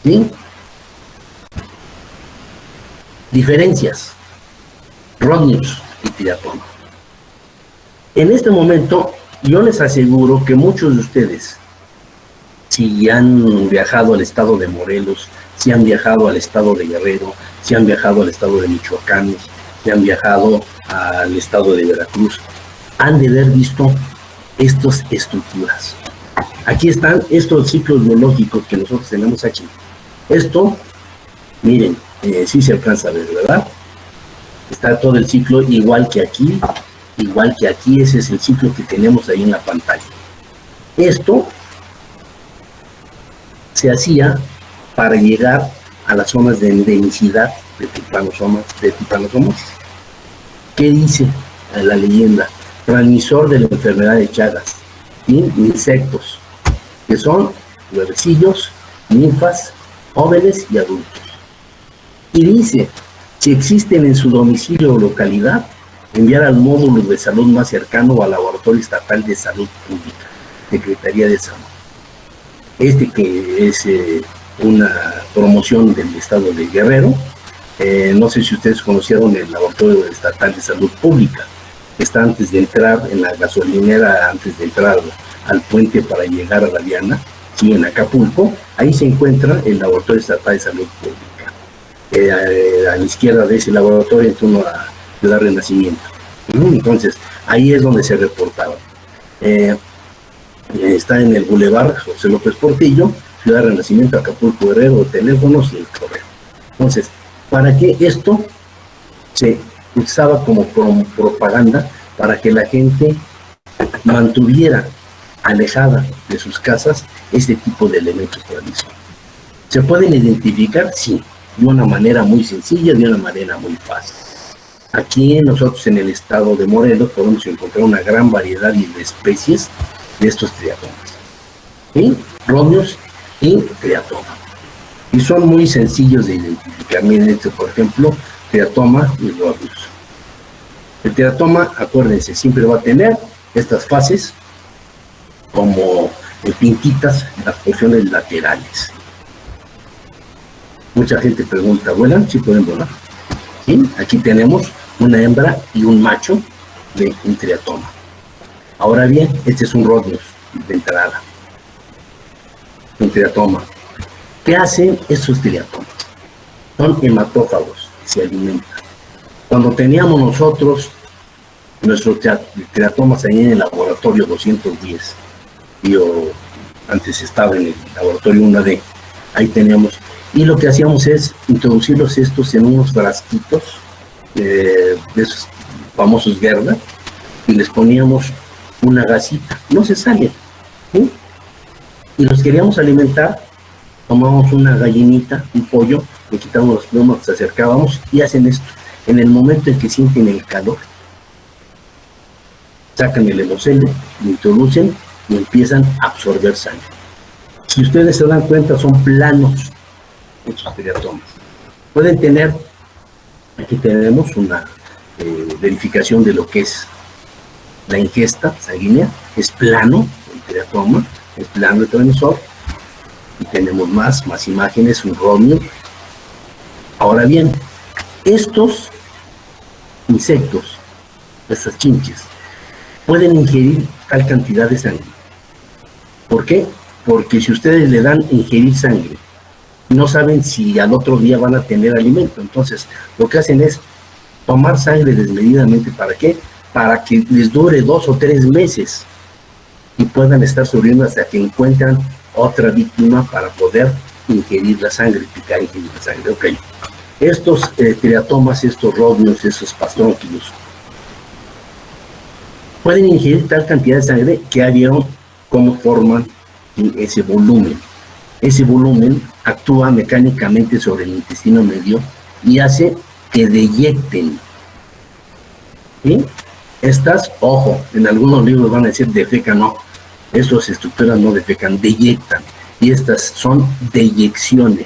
¿Sí? Diferencias: Rhodius y Triatoma. En este momento, yo les aseguro que muchos de ustedes, si han viajado al estado de Morelos, si han viajado al estado de Guerrero, si han viajado al estado de Michoacán, si han viajado al estado de Veracruz, han de haber visto estas estructuras. Aquí están estos ciclos biológicos que nosotros tenemos aquí. Esto, miren, sí se alcanza a ver, ¿verdad? Está todo el ciclo igual que aquí, ese es el ciclo que tenemos ahí en la pantalla. Esto se hacía para llegar a las zonas de endemicidad de Trypanosomosis. ¿Qué dice la leyenda? Transmisor de la enfermedad de Chagas, ¿sí? Insectos, que son huevecillos, ninfas, jóvenes y adultos. Y dice, si existen en su domicilio o localidad, enviar al módulo de salud más cercano o al Laboratorio Estatal de Salud Pública, Secretaría de Salud. Que es una promoción del estado de Guerrero. No sé si ustedes conocieron el Laboratorio Estatal de Salud Pública. Está antes de entrar en la gasolinera, antes de entrar al puente para llegar a la Diana, sí, en Acapulco. Ahí se encuentra el Laboratorio Estatal de Salud Pública. A la izquierda de ese laboratorio entra uno a Ciudad Renacimiento. Entonces, ahí es donde se reportaban. Está en el Boulevard José López Portillo, Ciudad Renacimiento, Acapulco, Guerrero, teléfonos y el correo. Entonces, ¿para qué esto se usaba como propaganda? Para que la gente mantuviera alejada de sus casas este tipo de elementos transmisores. ¿Se pueden identificar? Sí, de una manera muy sencilla, de una manera muy fácil. Aquí nosotros en el estado de Morelos podemos encontrar una gran variedad de especies de estos triatomas, ¿sí? Rhodius y triatoma. Y son muy sencillos de identificar. Miren este, por ejemplo, triatoma y Rhodius. El triatoma, acuérdense, siempre va a tener estas fases como pintitas en las porciones laterales. Mucha gente pregunta, ¿vuelan? Sí pueden volar. ¿Sí? Aquí tenemos una hembra y un macho de un triatoma. Ahora bien, este es un Rhodius de entrada. Un triatoma. ¿Qué hacen estos triatomas? Son hematófagos, se alimentan. Cuando teníamos nosotros nuestros triatomas ahí en el laboratorio 210, yo antes estaba en el laboratorio 1D, ahí teníamos, y lo que hacíamos es introducirlos estos en unos frasquitos de esos famosos Gerber, y les poníamos una gasita, no se salen, ¿sí? Y los queríamos alimentar, tomábamos una gallinita, un pollo, le quitábamos los plumas, nos acercábamos y hacen esto. En el momento en que sienten el calor, sacan el hemocele, lo introducen y empiezan a absorber sangre. Si ustedes se dan cuenta, son planos estos triatomas. Pueden tener, aquí tenemos una verificación de lo que es la ingesta sanguínea, es plano el triatoma, es plano el transmisor, y tenemos más imágenes, un Rhodius. Ahora bien, estos insectos, estas chinches, pueden ingerir tal cantidad de sangre. ¿Por qué? Porque si ustedes le dan ingerir sangre, no saben si al otro día van a tener alimento. Entonces, lo que hacen es tomar sangre desmedidamente. ¿Para qué? Para que les dure 2 o 3 meses y puedan estar sobreviviendo hasta que encuentran otra víctima para poder ingerir la sangre, picar y ingerir la sangre. Ok. Estos triatomas, estos Rhodius, estos pastrónquilos, pueden ingerir tal cantidad de sangre que ya vieron cómo forman ese volumen. Ese volumen actúa mecánicamente sobre el intestino medio y hace que deyecten. ¿Sí? Estas, ojo, en algunos libros van a decir defecan, no. Estas estructuras no defecan, deyectan. Y estas son deyecciones.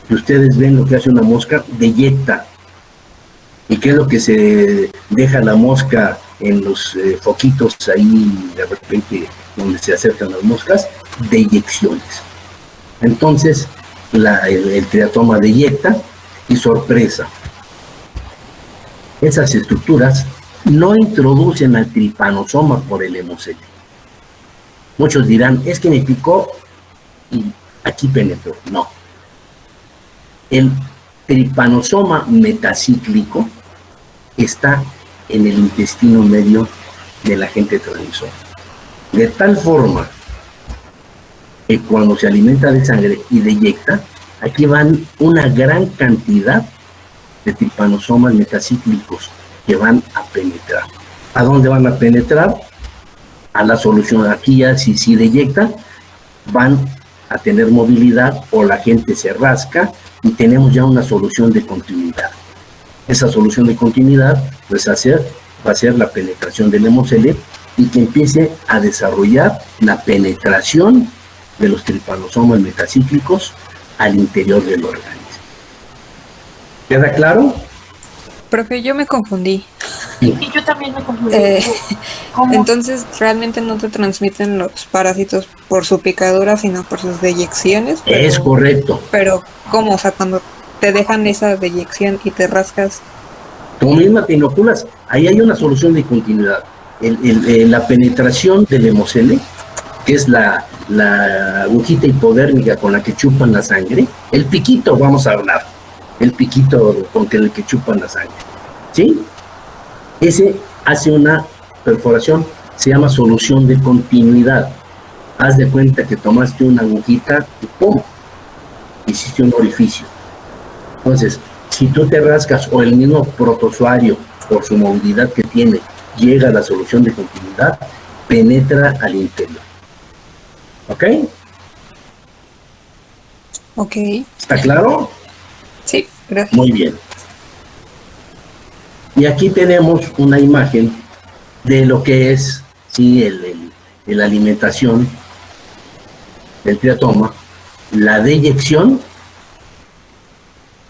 Si ustedes ven lo que hace una mosca, deyecta. ¿Y qué es lo que se deja la mosca en los foquitos ahí de repente donde se acercan las moscas? Deyecciones. Entonces, el triatoma deyecta y sorpresa. Esas estructuras no introducen al tripanosoma por el hemocele. Muchos dirán, es que me picó y aquí penetró. No. El tripanosoma metacíclico está en el intestino medio del agente transmisor. De tal forma que cuando se alimenta de sangre y deyecta, aquí van una gran cantidad de tripanosomas metacíclicos que van a penetrar. ¿A dónde van a penetrar? A la solución. Aquí ya si deyectan, van a tener movilidad o la gente se rasca y tenemos ya una solución de continuidad. Esa solución de continuidad pues va a ser la penetración del hemocele y que empiece a desarrollar la penetración de los tripanosomas metacíclicos al interior del organismo. ¿Queda claro? Profe, yo me confundí. Sí. Y yo también me confundí. Entonces, ¿realmente no te transmiten los parásitos por su picadura, sino por sus deyecciones? Es correcto. Pero, ¿cómo? O sea, cuando te dejan esa deyección y te rascas... Tú misma te inoculas. Ahí hay una solución de continuidad. La penetración del hemocele, que es la agujita hipodérmica con la que chupan la sangre, el piquito, vamos a hablar, el piquito con el que chupan la sangre, ¿sí? Ese hace una perforación, se llama solución de continuidad. Haz de cuenta que tomaste una agujita y ¡pum!, hiciste un orificio. Entonces, si tú te rascas o el mismo protozoario, por su movilidad que tiene, llega a la solución de continuidad, penetra al interior. ¿Ok? Ok. ¿Está claro? Sí, gracias. Muy bien. Y aquí tenemos una imagen de lo que es, sí, la alimentación del triatoma, la deyección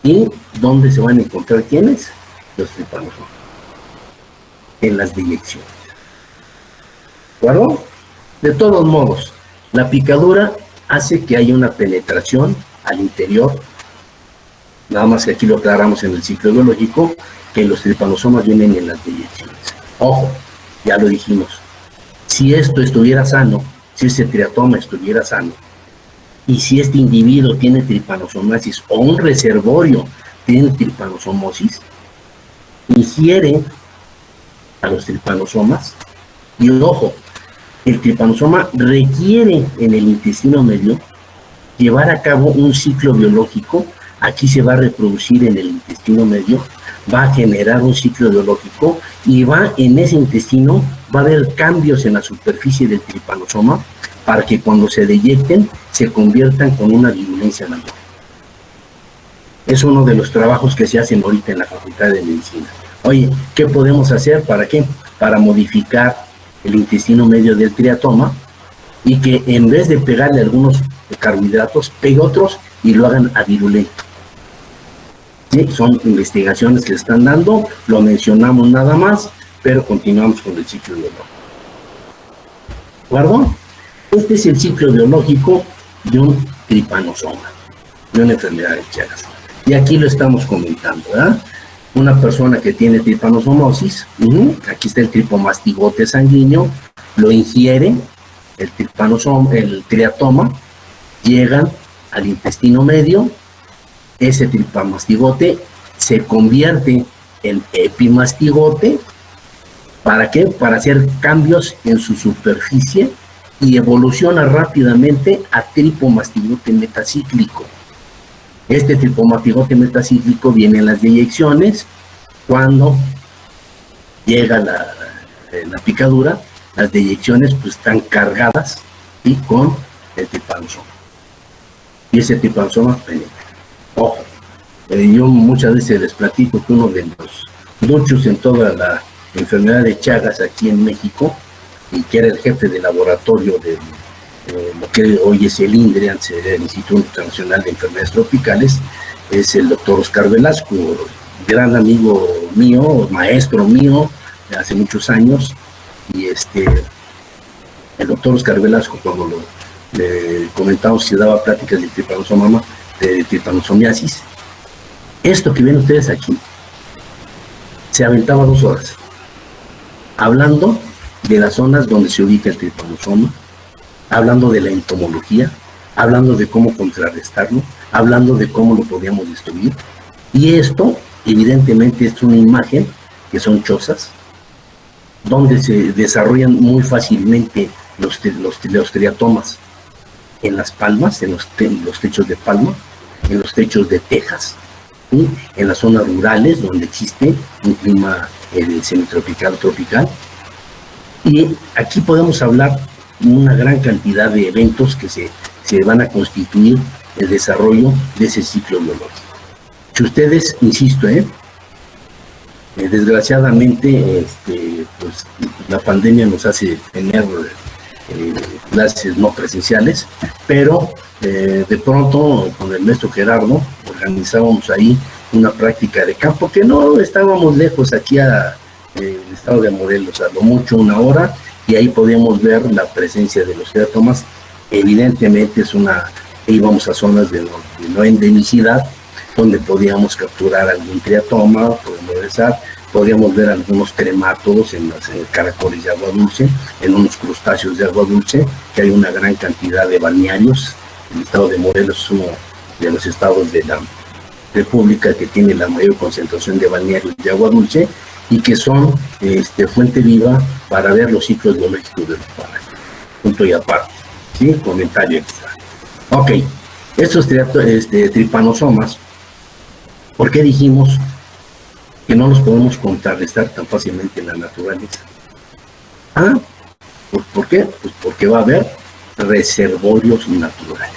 y dónde se van a encontrar quiénes, los tripanosomas, en las deyecciones. ¿De acuerdo? De todos modos, la picadura hace que haya una penetración al interior, nada más que aquí lo aclaramos en el ciclo biológico, que los tripanosomas vienen en las deyecciones. Ojo, ya lo dijimos, si esto estuviera sano, si ese triatoma estuviera sano, y si este individuo tiene tripanosomasis o un reservorio tiene tripanosomosis, ingiere a los tripanosomas, y ojo, el tripanosoma requiere en el intestino medio llevar a cabo un ciclo biológico. Aquí se va a reproducir en el intestino medio, va a generar un ciclo biológico y va en ese intestino, va a haber cambios en la superficie del tripanosoma para que cuando se deyecten se conviertan con una virulencia mayor. Es uno de los trabajos que se hacen ahorita en la Facultad de Medicina. Oye, ¿qué podemos hacer? ¿Para qué? Para modificar el intestino medio del triatoma y que en vez de pegarle algunos carbohidratos, pegue otros y lo hagan avirulento. ¿Sí? Son investigaciones que se están dando, lo mencionamos nada más, pero continuamos con el ciclo biológico. ¿De acuerdo? Este es el ciclo biológico de un tripanosoma, de una enfermedad de Chagas. Y aquí lo estamos comentando, ¿verdad? Una persona que tiene tripanosomosis, aquí está el tripomastigote sanguíneo, lo ingiere, el triatoma, llegan al intestino medio, ese tripamastigote se convierte en epimastigote. ¿Para qué? Para hacer cambios en su superficie y evoluciona rápidamente a tripomastigote metacíclico. Este tripomastigote metacíclico viene en las deyecciones. Cuando llega la picadura, las deyecciones pues están cargadas, ¿sí?, con el tripanosoma. Y ese tripanosoma penetra. Ojo, yo muchas veces les platico que uno de los duchos en toda la enfermedad de Chagas aquí en México, y que era el jefe de laboratorio de lo que hoy es el INDRE, antes era el Instituto Internacional de Enfermedades Tropicales, es el doctor Oscar Velasco, gran amigo mío, maestro mío de hace muchos años. Y el doctor Oscar Velasco, cuando le comentamos que daba pláticas de tripanosomiasis, esto que ven ustedes aquí, se aventaba 2 horas hablando de las zonas donde se ubica el tripanosoma, hablando de la entomología, hablando de cómo contrarrestarlo, hablando de cómo lo podíamos destruir. Y esto, evidentemente, es una imagen que son chozas, donde se desarrollan muy fácilmente los triatomas en las palmas, en los techos de palma, en los techos de tejas. ¿sí? En las zonas rurales donde existe un clima semitropical, tropical. Y aquí podemos hablar de una gran cantidad de eventos que se van a constituir el desarrollo de ese ciclo biológico. Si ustedes, insisto, desgraciadamente, pues la pandemia nos hace tener clases no presenciales, pero de pronto con el maestro Gerardo organizábamos ahí una práctica de campo que no estábamos lejos aquí al estado de Morelos, a lo mucho 1 hora, y ahí podíamos ver la presencia de los teratomas. Evidentemente íbamos a zonas de no endemicidad, donde podíamos capturar algún triatoma, podíamos ver algunos tremátodos en los caracoles de agua dulce, en unos crustáceos de agua dulce, que hay una gran cantidad de balnearios. El estado de Morelos es uno de los estados de la República que tiene la mayor concentración de balnearios de agua dulce y que son fuente viva para ver los ciclos biológicos de los parásitos. Punto y aparte, ¿sí? Comentario extra. Ok, estos tripanosomas, ¿por qué dijimos que no los podemos contrarrestar tan fácilmente en la naturaleza? ¿Por qué? Pues porque va a haber reservorios naturales,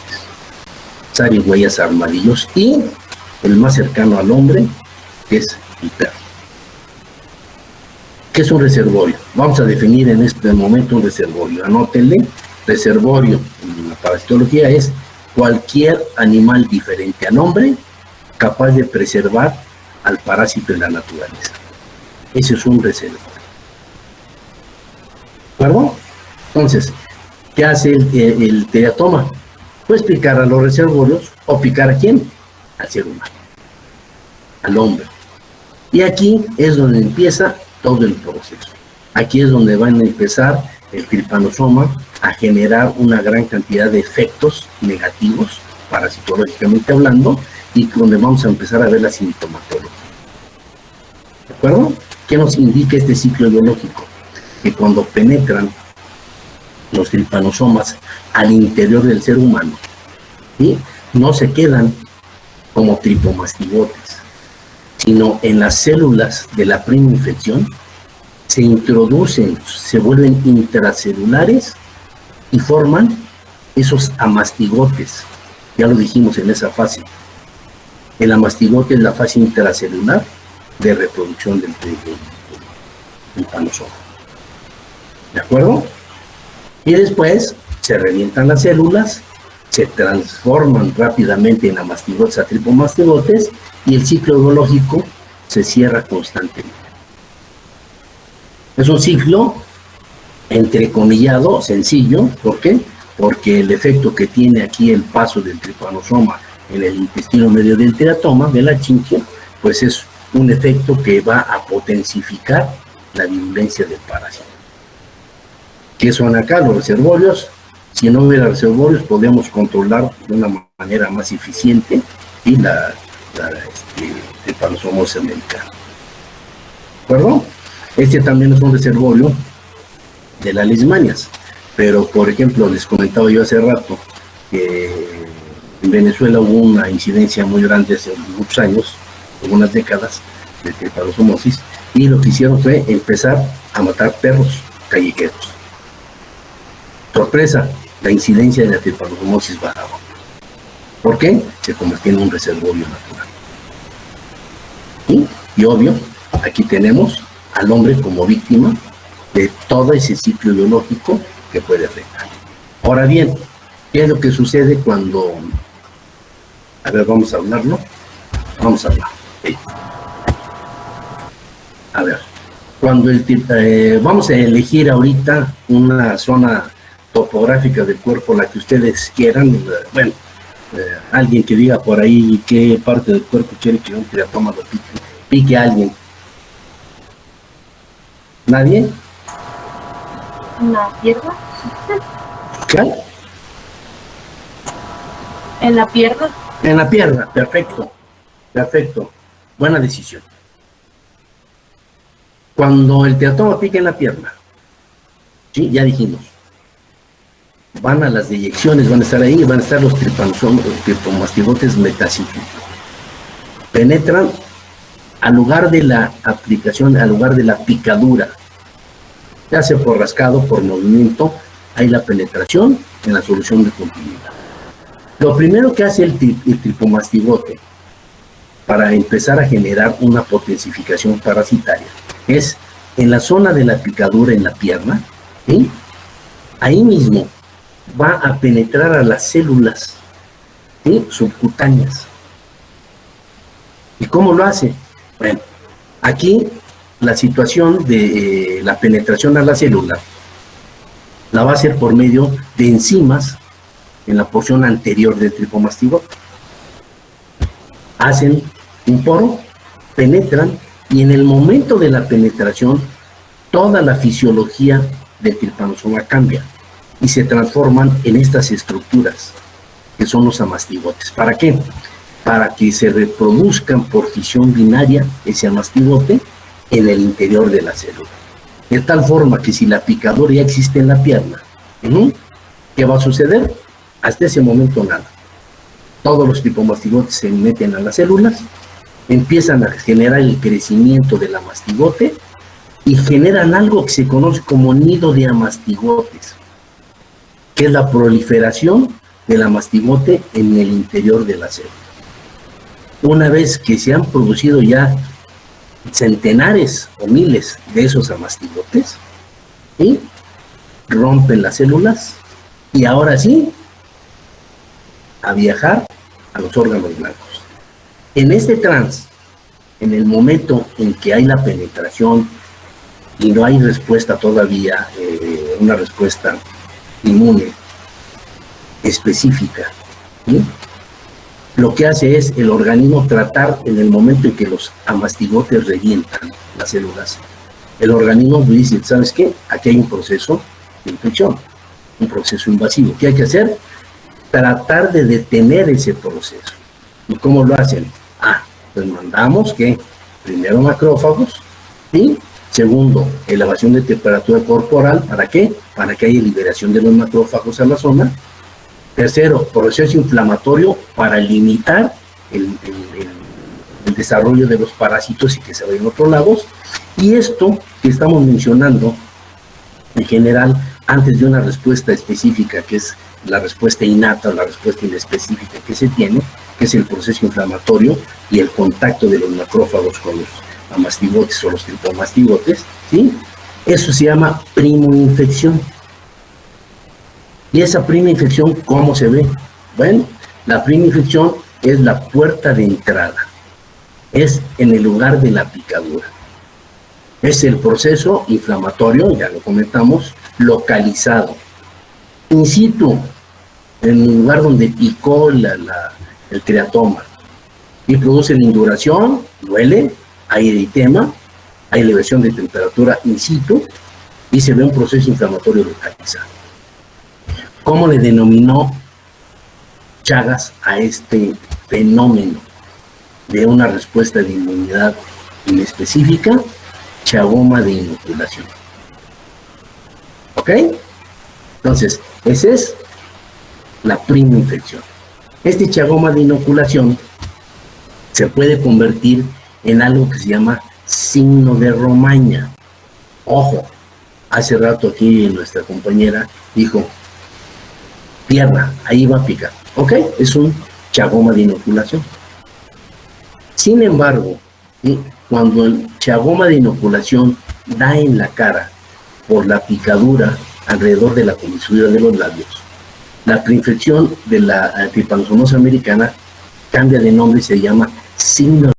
zarigüeyas, armadillos y el más cercano al hombre, que es el perro. ¿Qué es un reservorio? Vamos a definir en este momento un reservorio. Anótenle, reservorio en la parasitología es cualquier animal diferente al hombre capaz de preservar al parásito en la naturaleza. Ese es un reservorio. ¿De acuerdo? Entonces, ¿qué hace el teratoma? Puedes picar a los reservorios o picar ¿a quién? Al ser humano, al hombre. Y aquí es donde empieza todo el proceso. Aquí es donde van a empezar el tripanosoma a generar una gran cantidad de efectos negativos, parasitológicamente hablando, y donde vamos a empezar a ver la sintomatología. ¿De acuerdo? ¿Qué nos indica este ciclo biológico? Que cuando penetran los tripanosomas al interior del ser humano, ¿sí? No se quedan como tripomastigotes, sino en las células de la prima infección se introducen, se vuelven intracelulares y forman esos amastigotes. Ya lo dijimos en esa fase. El amastigote es la fase intracelular de reproducción del tripanosoma. ¿De acuerdo? Y después se revientan las células, se transforman rápidamente en amastigotes a tripomastigotes y el ciclo biológico se cierra constantemente. Es un ciclo entrecomillado, sencillo. ¿Por qué? Porque el efecto que tiene aquí el paso del tripanosoma en el intestino medio del teratoma, de la chinchia, pues es un efecto que va a potencificar la virulencia del parásito. ¿Qué son acá los reservorios? Si no hubiera reservorios, podríamos controlar de una manera más eficiente y el Trypanosoma americano. ¿De acuerdo? Este también es un reservorio de las leishmanias, pero por ejemplo, les comentaba yo hace rato que en Venezuela hubo una incidencia muy grande hace muchos años, algunas décadas, de tripanosomosis, y lo que hicieron fue empezar a matar perros callejeros. Sorpresa, la incidencia de la tripanosomosis bajaba. ¿Por qué? Se convirtió en un reservorio natural. Y obvio, aquí tenemos al hombre como víctima de todo ese ciclo biológico que puede afectar. Ahora bien, ¿qué es lo que sucede cuando... A ver, vamos a hablarlo. Vamos a hablar. Sí. A ver, cuando vamos a elegir ahorita una zona topográfica del cuerpo, la que ustedes quieran. Bueno, alguien que diga por ahí qué parte del cuerpo quiere que un teratoma lo pique a alguien. ¿Nadie? ¿En la pierna? ¿Qué? ¿En la pierna? En la pierna, perfecto. Perfecto. Buena decisión. Cuando el teratoma pica en la pierna, sí, ya dijimos, van a las deyecciones, van a estar ahí, van a estar los tripomastigotes metacíclicos. penetran al lugar de la aplicación, al lugar de la picadura, ya sea por rascado, por movimiento, hay la penetración en la solución de continuidad. Lo primero que hace el tripomastigote para empezar a generar una potencificación parasitaria es en la zona de la picadura en la pierna, ¿sí? Ahí mismo va a penetrar a las células, ¿sí?, subcutáneas. ¿Y cómo lo hace? Bueno, aquí la situación de la penetración a la célula la va a hacer por medio de enzimas en la porción anterior del tripomastigote. Hacen un poro, penetran, y en el momento de la penetración toda la fisiología del trypanosoma cambia y se transforman en estas estructuras que son los amastigotes. ¿Para qué? Para que se reproduzcan por fisión binaria ese amastigote en el interior de la célula. De tal forma que si la picadura ya existe en la pierna, ¿qué va a suceder? Hasta ese momento nada. Todos los tripomastigotes se meten a las células, empiezan a generar el crecimiento del amastigote y generan algo que se conoce como nido de amastigotes, que es la proliferación del amastigote en el interior de la célula. Una vez que se han producido ya centenares o miles de esos amastigotes, ¿sí?, rompen las células y ahora sí, a viajar a los órganos blancos. En este trance, en el momento en que hay la penetración y no hay respuesta todavía, una respuesta inmune específica, ¿sí?, lo que hace es el organismo tratar, en el momento en que los amastigotes revientan las células, el organismo dice, ¿sabes qué? Aquí hay un proceso de infección, un proceso invasivo. ¿Qué hay que hacer? Tratar de detener ese proceso. ¿Y cómo lo hacen? Pues mandamos que primero macrófagos, y segundo, elevación de temperatura corporal. ¿Para qué? Para que haya liberación de los macrófagos a la zona. Tercero, proceso inflamatorio para limitar el desarrollo de los parásitos y que se vayan a otros lados. Y esto que estamos mencionando, en general, antes de una respuesta específica, que es la respuesta innata o la respuesta inespecífica que se tiene, que es el proceso inflamatorio y el contacto de los macrófagos con los amastigotes o los tripomastigotes, ¿sí? Eso se llama primoinfección. ¿Y esa prima infección cómo se ve? Bueno, la prima infección es la puerta de entrada, es en el lugar de la picadura. Es el proceso inflamatorio, ya lo comentamos, localizado, in situ, en el lugar donde picó el teratoma, y produce la induración, duele, hay eritema, hay elevación de temperatura in situ, y se ve un proceso inflamatorio localizado. ¿Cómo le denominó Chagas a este fenómeno de una respuesta de inmunidad inespecífica? Chagoma de inoculación. ¿Ok? Entonces, esa es la prima infección. Este chagoma de inoculación se puede convertir en algo que se llama signo de Romaña. Ojo, hace rato aquí nuestra compañera dijo, pierna, ahí va a picar. Ok, es un chagoma de inoculación. Sin embargo, cuando el chagoma de inoculación da en la cara por la picadura alrededor de la comisura de los labios, la preinfección de la trypanosomonas americana cambia de nombre y se llama signo